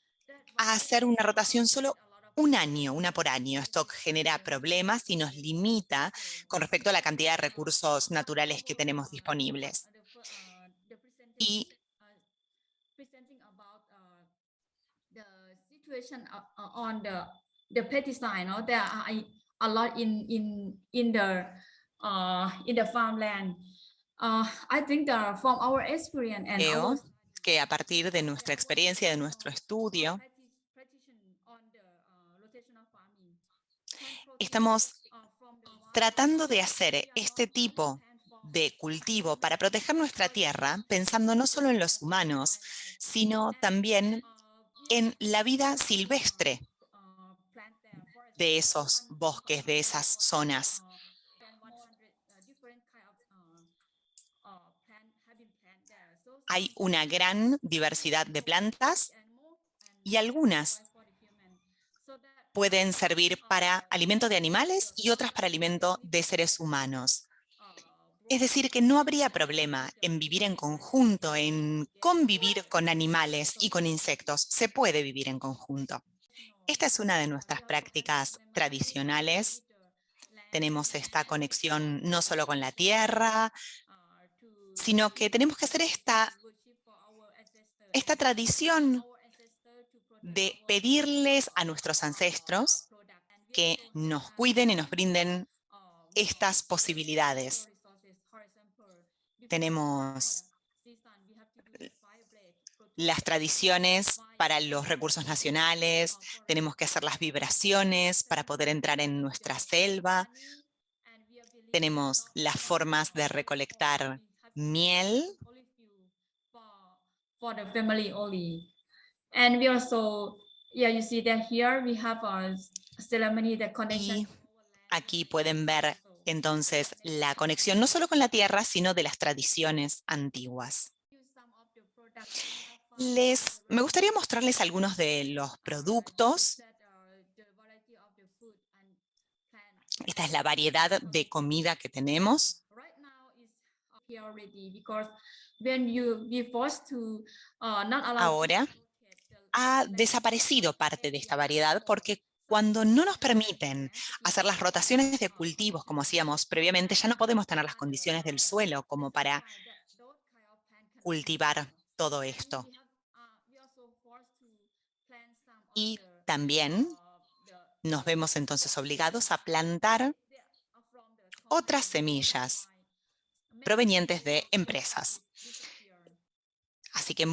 a hacer una rotación solo un año, una por año. Esto genera problemas y nos limita con respecto a la cantidad de recursos naturales que tenemos disponibles. Y presenting about the situation on the pesticide, no? There are a lot in the farmland. I think that from our experience and creo our que a partir de nuestra experiencia, de nuestro estudio, estamos tratando de hacer este tipo de cultivo para proteger nuestra tierra, pensando no solo en los humanos, sino también en la vida silvestre de esos bosques, de esas zonas. Hay una gran diversidad de plantas y algunas pueden servir para alimento de animales y otras para alimento de seres humanos. Es decir, que no habría problema en vivir en conjunto, en convivir con animales y con insectos. Se puede vivir en conjunto. Esta es una de nuestras prácticas tradicionales. Tenemos esta conexión no solo con la tierra, sino que tenemos que hacer esta tradición de pedirles a nuestros ancestros que nos cuiden y nos brinden estas posibilidades. Tenemos las tradiciones para los recursos nacionales, tenemos que hacer las vibraciones para poder entrar en nuestra selva, tenemos las formas de recolectar miel. For the family only. And we also, yeah, you see that here we have a ceremony that connection. Y aquí pueden ver entonces la conexión no solo con la tierra, sino de las tradiciones antiguas. Me gustaría mostrarles algunos de los productos. Esta es la variedad de comida que tenemos. Ahora ha desaparecido parte de esta variedad porque cuando no nos permiten hacer las rotaciones de cultivos como hacíamos previamente, ya no podemos tener las condiciones del suelo como para cultivar todo esto. Y también nos vemos entonces obligados a plantar otras semillas provenientes de empresas. Así que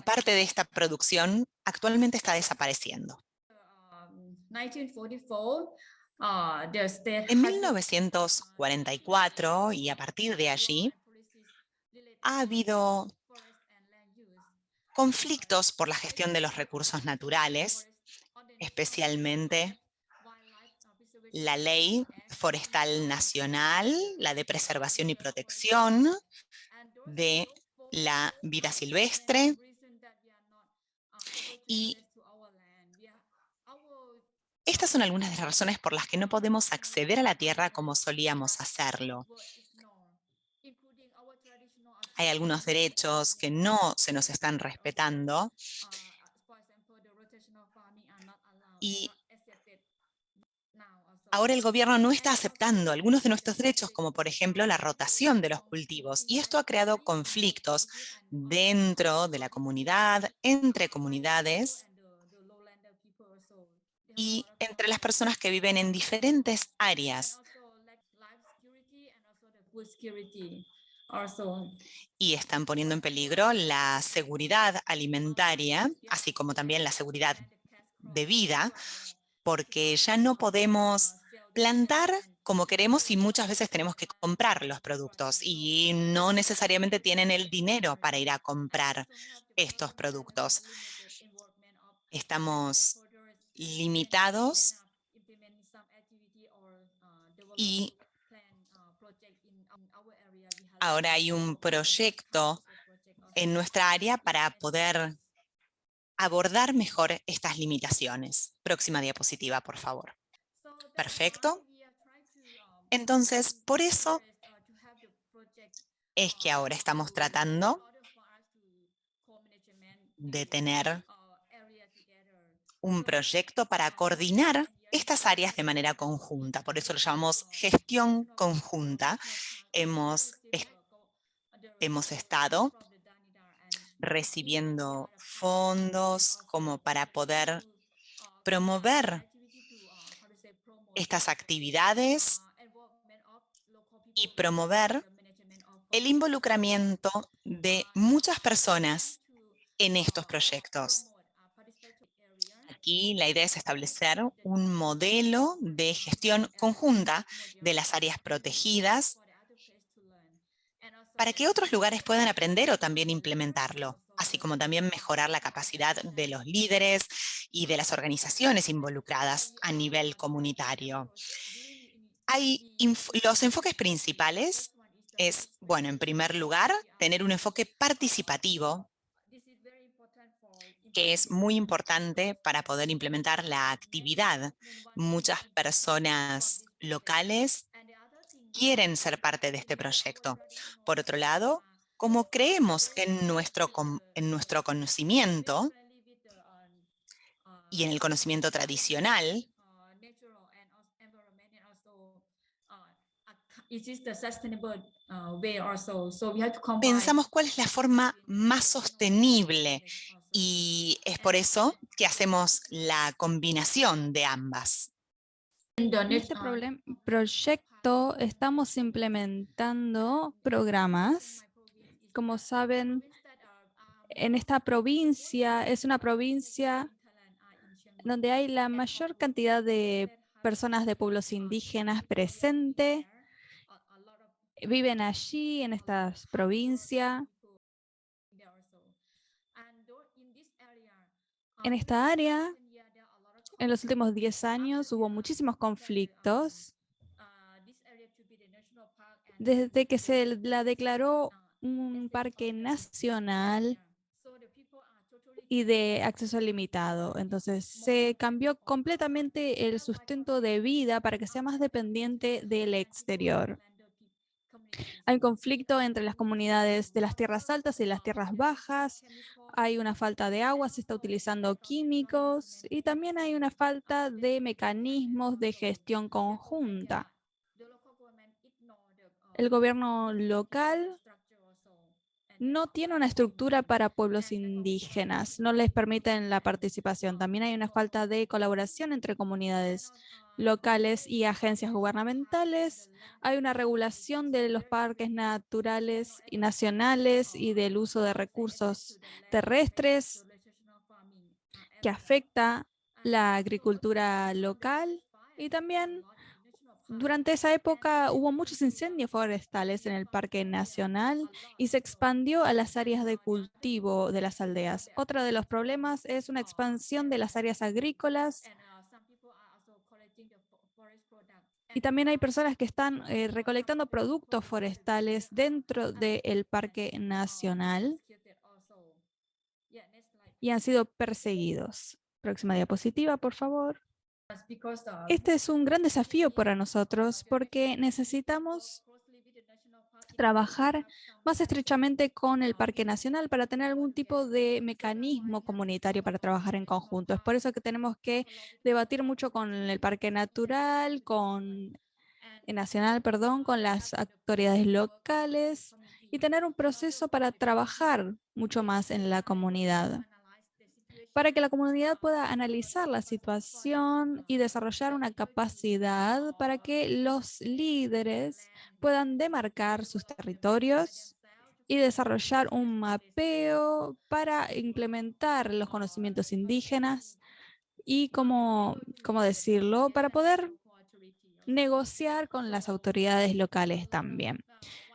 parte de esta producción actualmente está desapareciendo. En 1944 y a partir de allí ha habido conflictos por la gestión de los recursos naturales, especialmente la Ley Forestal Nacional, la de Preservación y Protección de la Vida Silvestre, y estas son algunas de las razones por las que no podemos acceder a la tierra como solíamos hacerlo. Hay algunos derechos que no se nos están respetando y ahora el gobierno no está aceptando algunos de nuestros derechos, como por ejemplo la rotación de los cultivos, y esto ha creado conflictos dentro de la comunidad, entre comunidades y entre las personas que viven en diferentes áreas. Y están poniendo en peligro la seguridad alimentaria, así como también la seguridad de vida, porque ya no podemos plantar como queremos y muchas veces tenemos que comprar los productos y no necesariamente tienen el dinero para ir a comprar estos productos. Estamos limitados y ahora hay un proyecto en nuestra área para poder abordar mejor estas limitaciones. Próxima diapositiva, por favor. Perfecto. Entonces, por eso es que ahora estamos tratando de tener un proyecto para coordinar estas áreas de manera conjunta. Por eso lo llamamos gestión conjunta. Hemos estado recibiendo fondos como para poder promover estas actividades y promover el involucramiento de muchas personas en estos proyectos. Aquí la idea es establecer un modelo de gestión conjunta de las áreas protegidas para que otros lugares puedan aprender o también implementarlo, así como también mejorar la capacidad de los líderes y de las organizaciones involucradas a nivel comunitario. Los enfoques principales es, bueno, en primer lugar, tener un enfoque participativo, que es muy importante para poder implementar la actividad. Muchas personas locales quieren ser parte de este proyecto. Por otro lado, como creemos en nuestro conocimiento y en el conocimiento tradicional, pensamos cuál es la forma más sostenible y es por eso que hacemos la combinación de ambas. En este proyecto estamos implementando programas. Como saben, en esta provincia es una provincia donde hay la mayor cantidad de personas de pueblos indígenas presente. Viven allí, en esta provincia. En esta área, en los últimos 10 años, hubo muchísimos conflictos. Desde que se la declaró un parque nacional y de acceso limitado. Entonces, se cambió completamente el sustento de vida para que sea más dependiente del exterior. Hay un conflicto entre las comunidades de las tierras altas y las tierras bajas. Hay una falta de agua, se está utilizando químicos y también hay una falta de mecanismos de gestión conjunta. El gobierno local no tiene una estructura para pueblos indígenas, no les permiten la participación. También hay una falta de colaboración entre comunidades locales y agencias gubernamentales. Hay una regulación de los parques naturales y nacionales y del uso de recursos terrestres que afecta la agricultura local y también durante esa época hubo muchos incendios forestales en el Parque Nacional y se expandió a las áreas de cultivo de las aldeas. Otro de los problemas es una expansión de las áreas agrícolas y también hay personas que están recolectando productos forestales dentro del Parque Nacional y han sido perseguidos. Próxima diapositiva, por favor. Este es un gran desafío para nosotros porque necesitamos trabajar más estrechamente con el Parque Nacional para tener algún tipo de mecanismo comunitario para trabajar en conjunto. Es por eso que tenemos que debatir mucho con el Parque Nacional, con las autoridades locales y tener un proceso para trabajar mucho más en la comunidad, para que la comunidad pueda analizar la situación y desarrollar una capacidad para que los líderes puedan demarcar sus territorios y desarrollar un mapeo para implementar los conocimientos indígenas y, cómo decirlo, para poder negociar con las autoridades locales también.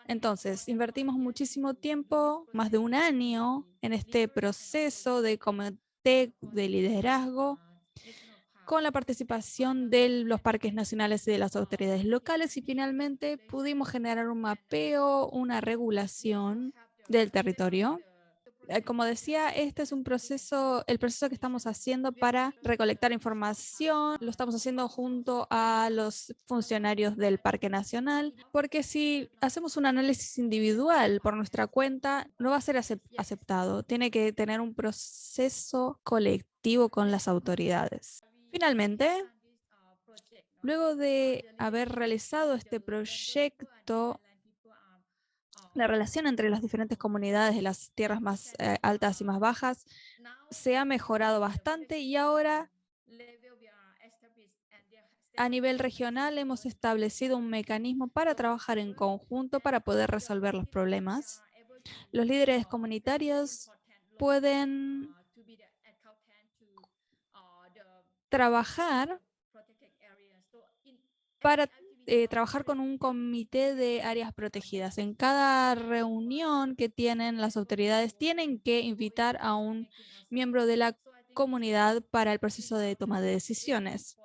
Entonces, invertimos muchísimo tiempo, más de un año, en este proceso de comité de liderazgo con la participación de los parques nacionales y de las autoridades locales y finalmente pudimos generar un mapeo, una regulación del territorio. Como decía, este es el proceso que estamos haciendo para recolectar información. Lo estamos haciendo junto a los funcionarios del Parque Nacional, porque si hacemos un análisis individual por nuestra cuenta, no va a ser aceptado. Tiene que tener un proceso colectivo con las autoridades. Finalmente, luego de haber realizado este proyecto, La relación entre las diferentes comunidades de las tierras más altas y más bajas se ha mejorado bastante y ahora a nivel regional hemos establecido un mecanismo para trabajar en conjunto para poder resolver los problemas. Los líderes comunitarios pueden trabajar para trabajar con un comité de áreas protegidas. En cada reunión que tienen las autoridades, tienen que invitar a un miembro de la comunidad para el proceso de toma de decisiones.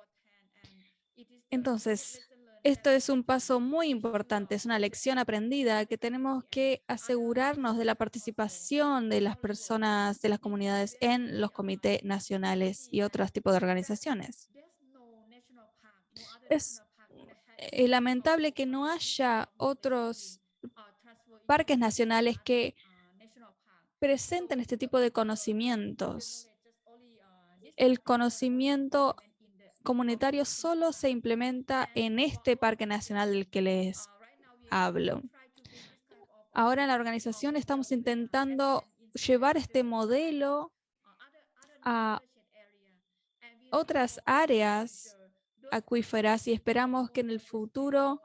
Entonces, esto es un paso muy importante, es una lección aprendida que tenemos que asegurarnos de la participación de las personas, de las comunidades en los comités nacionales y otros tipos de organizaciones. Es lamentable que no haya otros parques nacionales que presenten este tipo de conocimientos. El conocimiento comunitario solo se implementa en este parque nacional del que les hablo. Ahora en la organización estamos intentando llevar este modelo a otras áreas acuíferas y esperamos que en el futuro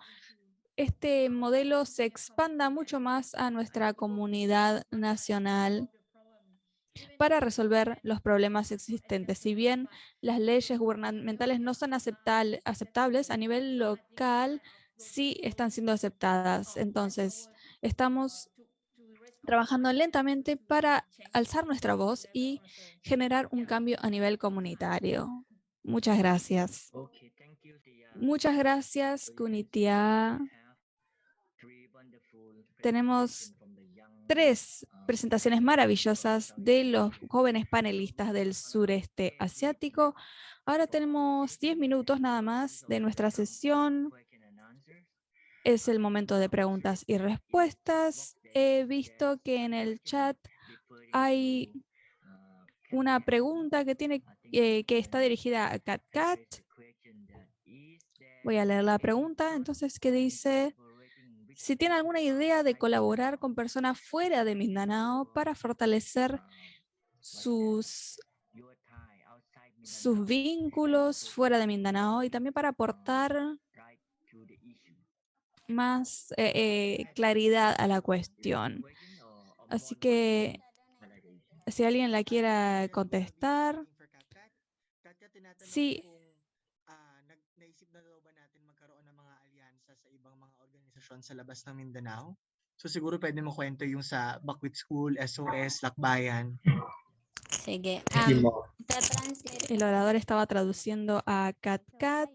este modelo se expanda mucho más a nuestra comunidad nacional para resolver los problemas existentes. Si bien las leyes gubernamentales no son aceptables, a nivel local sí están siendo aceptadas. Entonces, estamos trabajando lentamente para alzar nuestra voz y generar un cambio a nivel comunitario. Muchas gracias. Okay, thank you, Tia. Muchas gracias, Kunitia. Tenemos 3 presentaciones maravillosas de los jóvenes panelistas del sureste asiático. Ahora tenemos 10 minutos nada más de nuestra sesión. Es el momento de preguntas y respuestas. He visto que en el chat hay una pregunta que está dirigida a CatCat. Voy a leer la pregunta, entonces, que dice: si tiene alguna idea de colaborar con personas fuera de Mindanao para fortalecer sus vínculos fuera de Mindanao y también para aportar más claridad a la cuestión. Así que si alguien la quiera contestar. Sí. Naisip na daw ba natin magkaroon ng mga alyansa sa ibang mga organisasyon sa labas ng Mindanao? So siguro pwede mo kwento yung sa Bakwit School, SOS, Lakbayan. Sige. Translate. El orador estaba traduciendo a CatCat.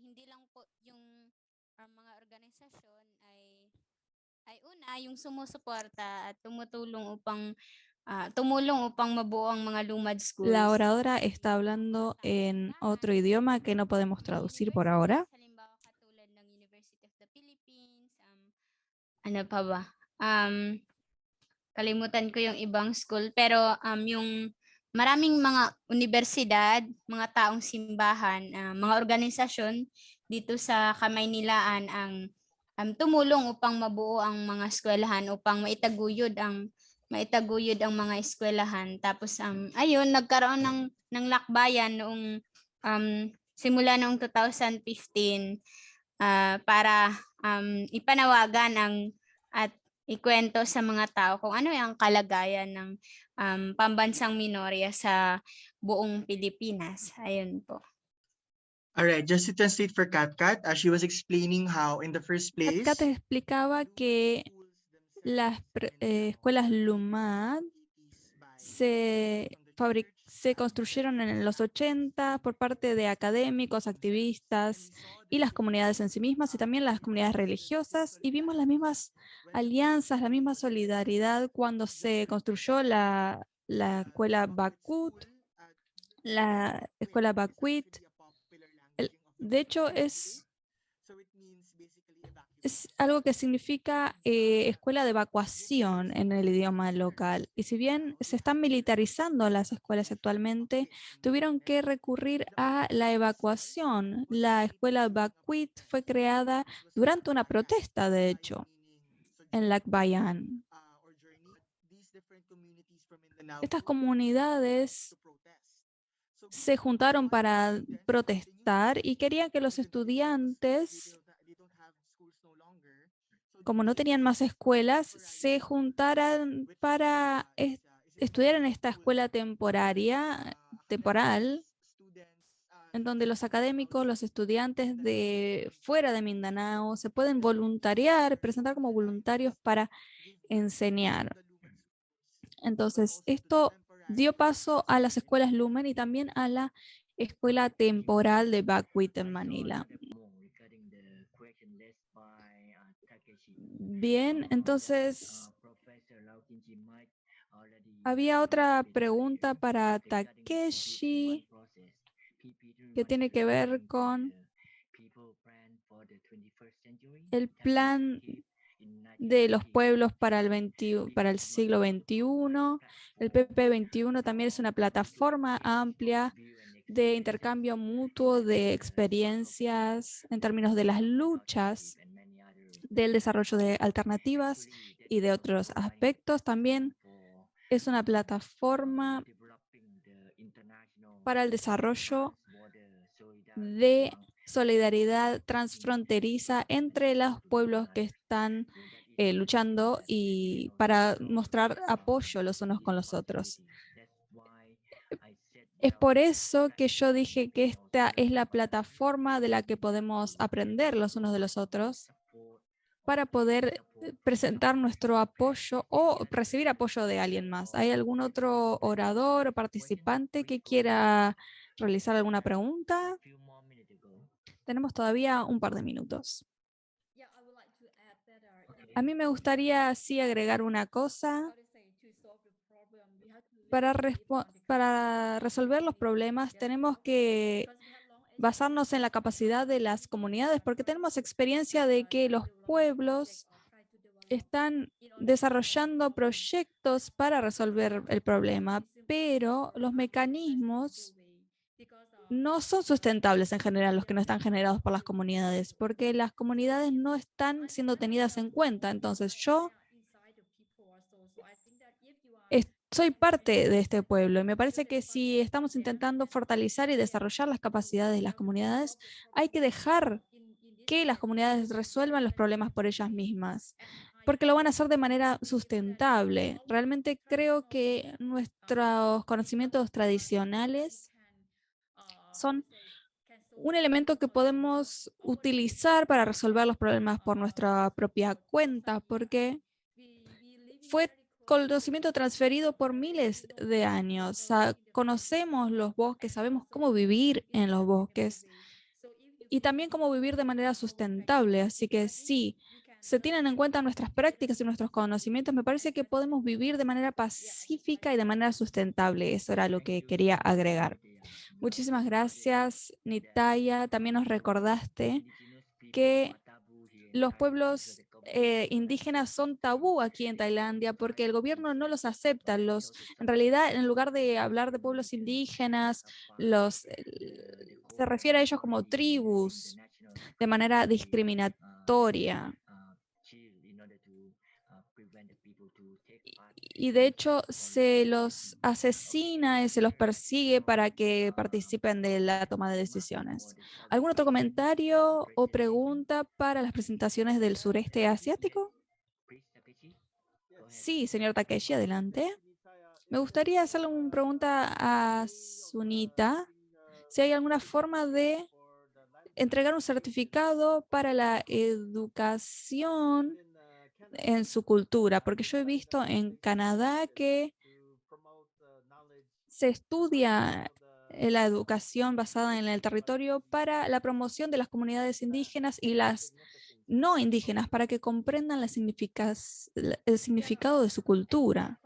Hindi lang po yung mga organisasyon ay una yung sumusuporta at tumulong upang mabuo ang mga lumad schools. La oradora está hablando en otro idioma que no podemos traducir por ahora. Halimbawa katulad ng University of the Philippines, ano pa ba? Kalimutan ko yung ibang school, pero yung maraming mga universidad, mga taong simbahan, mga organisasyon dito sa Kamaynilaan ang tumulong upang mabuo ang mga eskwelahan, upang maitaguyod ang mga eskwelahan. Tapos ayun, nagkaroon ng lakbayan noong simula noong 2015 para ipanawagan at ikwento sa mga tao kung ano yung kalagayan ng pambansang minorya sa buong Pilipinas. Ayun po. Alright, just to translate for CatCat, she was explaining how in the first place... CatCat explicaba que las escuelas LUMAD se construyeron en los 80 por parte de académicos, activistas y las comunidades en sí mismas y también las comunidades religiosas, y vimos las mismas alianzas, la misma solidaridad cuando se construyó la escuela Bakwit. La escuela Bakwit, de hecho, es algo que significa escuela de evacuación en el idioma local. Y si bien se están militarizando las escuelas actualmente, tuvieron que recurrir a la evacuación. La escuela Bakwit fue creada durante una protesta, de hecho. en Lakbayan. Estas comunidades se juntaron para protestar y querían que los estudiantes, como no tenían más escuelas, se juntaran para estudiar en esta escuela temporal, en donde los académicos, los estudiantes de fuera de Mindanao se pueden voluntariar, presentar como voluntarios para enseñar. Entonces, esto dio paso a las escuelas Lumen y también a la escuela temporal de Backwit en Manila. Bien, entonces había otra pregunta para Takeshi que tiene que ver con el plan de los pueblos para el siglo XXI. El PP21 también es una plataforma amplia de intercambio mutuo de experiencias en términos de las luchas, del desarrollo de alternativas y de otros aspectos. También es una plataforma para el desarrollo de solidaridad transfronteriza entre los pueblos que están luchando y para mostrar apoyo los unos con los otros. Es por eso que yo dije que esta es la plataforma de la que podemos aprender los unos de los otros para poder presentar nuestro apoyo o recibir apoyo de alguien más. ¿Hay algún otro orador o participante que quiera realizar alguna pregunta? Tenemos todavía un par de minutos. A mí me gustaría sí agregar una cosa. Para resolver los problemas tenemos que basarnos en la capacidad de las comunidades, porque tenemos experiencia de que los pueblos están desarrollando proyectos para resolver el problema, pero los mecanismos no son sustentables en general, los que no están generados por las comunidades, porque las comunidades no están siendo tenidas en cuenta. Entonces yo soy parte de este pueblo y me parece que si estamos intentando fortalecer y desarrollar las capacidades de las comunidades, hay que dejar que las comunidades resuelvan los problemas por ellas mismas, porque lo van a hacer de manera sustentable. Realmente creo que nuestros conocimientos tradicionales son un elemento que podemos utilizar para resolver los problemas por nuestra propia cuenta, porque fue conocimiento transferido por miles de años. Conocemos los bosques, sabemos cómo vivir en los bosques y también cómo vivir de manera sustentable. Así que sí, se tienen en cuenta nuestras prácticas y nuestros conocimientos, me parece que podemos vivir de manera pacífica y de manera sustentable. Eso era lo que quería agregar. Muchísimas gracias, Nitaya. También nos recordaste que los pueblos indígenas son tabú aquí en Tailandia porque el gobierno no los acepta. En realidad, en lugar de hablar de pueblos indígenas, se refiere a ellos como tribus de manera discriminatoria. Y de hecho se los asesina y se los persigue para que participen de la toma de decisiones. ¿Algún otro comentario o pregunta para las presentaciones del sureste asiático? Sí, señor Takeshi, adelante. Me gustaría hacerle una pregunta a Sunita. Si hay alguna forma de entregar un certificado para la educación en su cultura, porque yo he visto en Canadá que se estudia la educación basada en el territorio para la promoción de las comunidades indígenas y las no indígenas para que comprendan el significado de su cultura.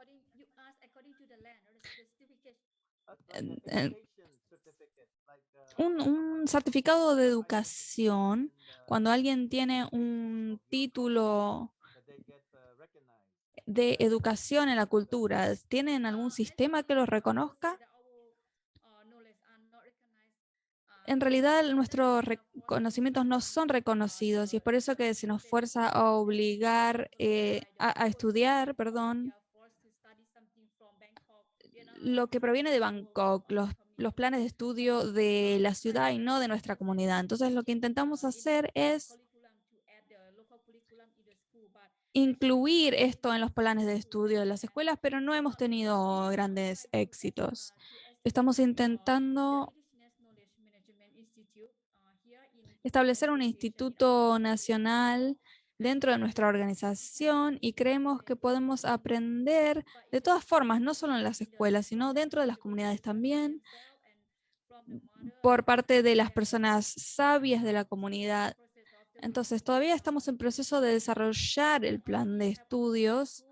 Un certificado de educación, cuando alguien tiene un título de educación en la cultura, ¿tienen algún sistema que los reconozca? en realidad nuestros conocimientos no son reconocidos y es por eso que se nos fuerza a obligar a estudiar, perdón, lo que proviene de Bangkok, los planes de estudio de la ciudad y no de nuestra comunidad. Entonces lo que intentamos hacer es incluir esto en los planes de estudio de las escuelas, pero no hemos tenido grandes éxitos. Estamos intentando establecer un instituto nacional dentro de nuestra organización y creemos que podemos aprender de todas formas, no solo en las escuelas, sino dentro de las comunidades también, por parte de las personas sabias de la comunidad. Entonces, todavía estamos en proceso de desarrollar el plan de estudios.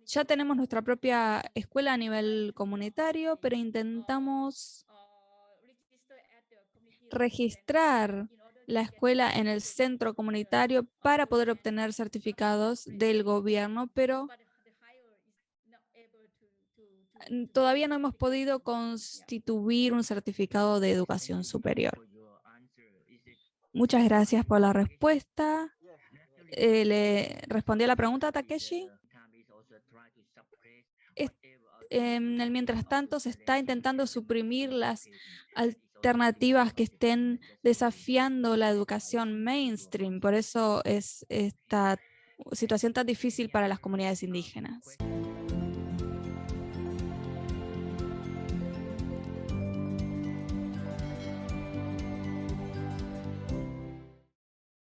Ya tenemos nuestra propia escuela a nivel comunitario, pero intentamos registrar la escuela en el centro comunitario para poder obtener certificados del gobierno, pero todavía no hemos podido constituir un certificado de educación superior. Muchas gracias por la respuesta. ¿Le respondí a la pregunta, Takeshi? En el mientras tanto, se está intentando suprimir las alternativas que estén desafiando la educación mainstream. Por eso es esta situación tan difícil para las comunidades indígenas.